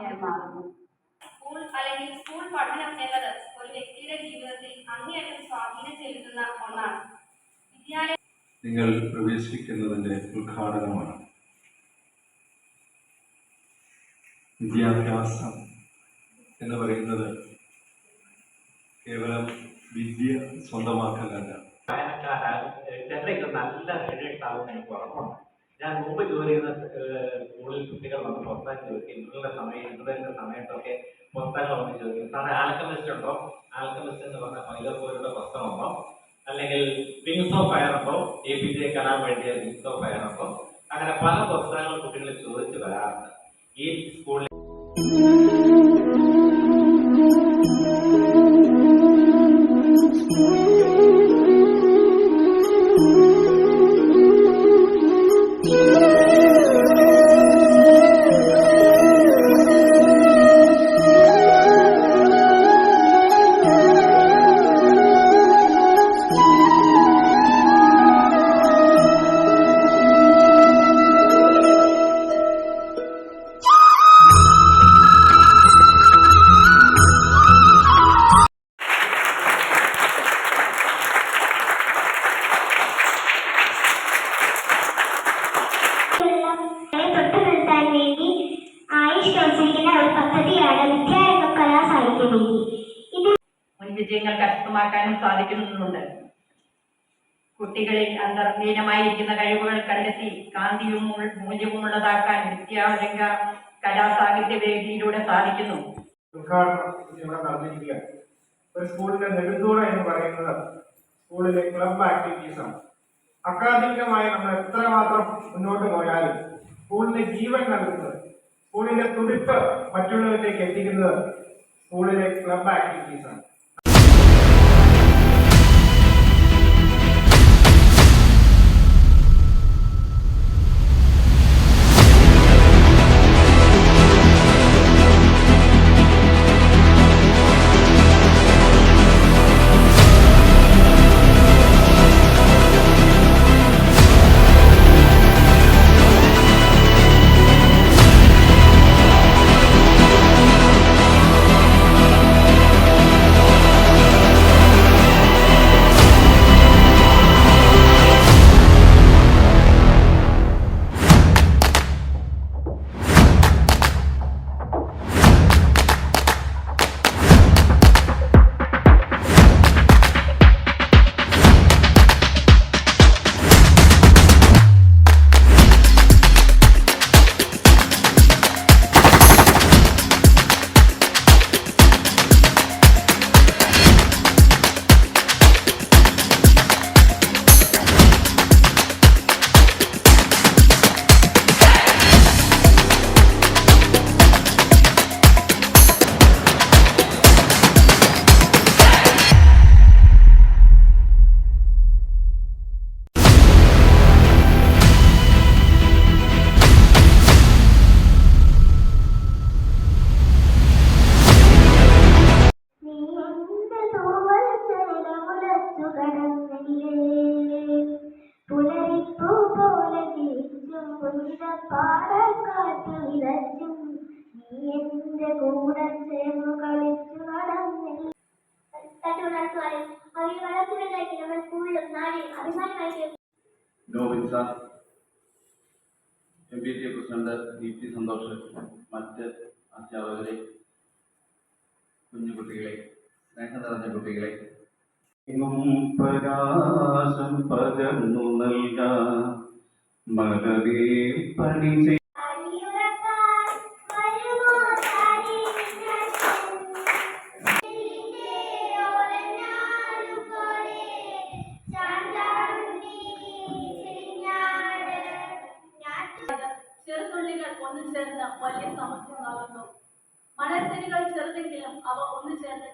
ഭാഗമാക്കി മാറുന്നു. സ്കൂൾ അല്ലെങ്കിൽ സ്കൂൾ പഠനം എന്നത് ഒരു വ്യക്തിയുടെ ജീവിതത്തിൽ അങ്ങേയറ്റം സ്വാധീനം ചെലുത്തുന്ന ഒന്നാണ്. നിങ്ങൾ പ്രവേശിക്കുന്നതിൻ്റെ ഉദ്ഘാടനമാണ്. വിദ്യാഭ്യാസം എന്ന് പറയുന്നത് കേവലം വിദ്യ സ്വന്തമാക്കലല്ല. ചെന്നൈക്ക് നല്ല റേഡിയേഴ്സാവും എനിക്ക് ഉറപ്പുണ്ട്. ഞാൻ മുമ്പ് ജോലി ചെയ്യുന്ന സ്കൂളിൽ കുട്ടികൾ വന്ന് പുസ്തകം ചോദിക്കും. ഇന്റർവെല്ലിന്റെ സമയത്തൊക്കെ പുസ്തകങ്ങൾ വന്ന് ചോദിക്കും, സാറേ ആൽക്കമിസ്റ്റ് ഉണ്ടോ? ആൽക്കമിസ്റ്റ് എന്ന് പറഞ്ഞ പൈലർ പോലുള്ള പുസ്തകമുണ്ടോ? അല്ലെങ്കിൽ വിങ്സ് ഓഫ് ഫയർ ഉണ്ടോ? APJ കലാം വേണ്ടിയ വിങ്സ് ഓഫ് ഫയർ ഉണ്ടോ? അങ്ങനെ പല പുസ്തകങ്ങൾ കുട്ടികൾ ചോദിച്ചു വരാറുണ്ട് ഈ സ്കൂളിൽ. വിജയങ്ങൾ കരസ്ഥമാക്കാനും സാധിക്കുന്നുണ്ട്. കുട്ടികളിൽ അന്തർലീനമായിരിക്കുന്ന കഴിവുകൾ കണ്ടെത്തി കാന്തിയും മൂല്യവുമുള്ളതാക്കാൻ വിദ്യാരംഗ കലാസാഹിത്യ വേദിയിലൂടെ സാധിക്കുന്നു. ഉദ്ഘാടനം ഇവിടെ നടന്നിരിക്കുക. ഒരു സ്കൂളിന്റെ നെടുന്തൂണ എന്ന് പറയുന്നത് സ്കൂളിലെ ക്ലബ് ആക്ടിവിറ്റീസാണ്. അക്കാദമികമായി നമ്മൾ എത്രമാത്രം മുന്നോട്ട് പോയാലും സ്കൂളിന് ജീവൻ നൽകുന്നത്, സ്കൂളിന്റെ തുടിപ്പ് മറ്റുള്ളവരിലേക്ക് എത്തിക്കുന്നത് സ്കൂളിലെ ക്ലബ് ആക്ടിവിറ്റീസാണ്. Nobin sir, MPT president DP Santhosh, മറ്റ് അധ്യാപകരെ, കുഞ്ഞുകുട്ടികളെ, സ്നേഹം നിറഞ്ഞ കുട്ടികളെ, പ്രകാശം പകർന്നു നൽകാൻ മകവേ പണി ചെറുതുള്ളികൾ ഒന്നു ചേർന്ന് വലിയ സമുദ്രമാകുന്നു. മണൽത്തരികൾ ചെറുതെങ്കിലും അവ ഒന്നു ചേർന്ന്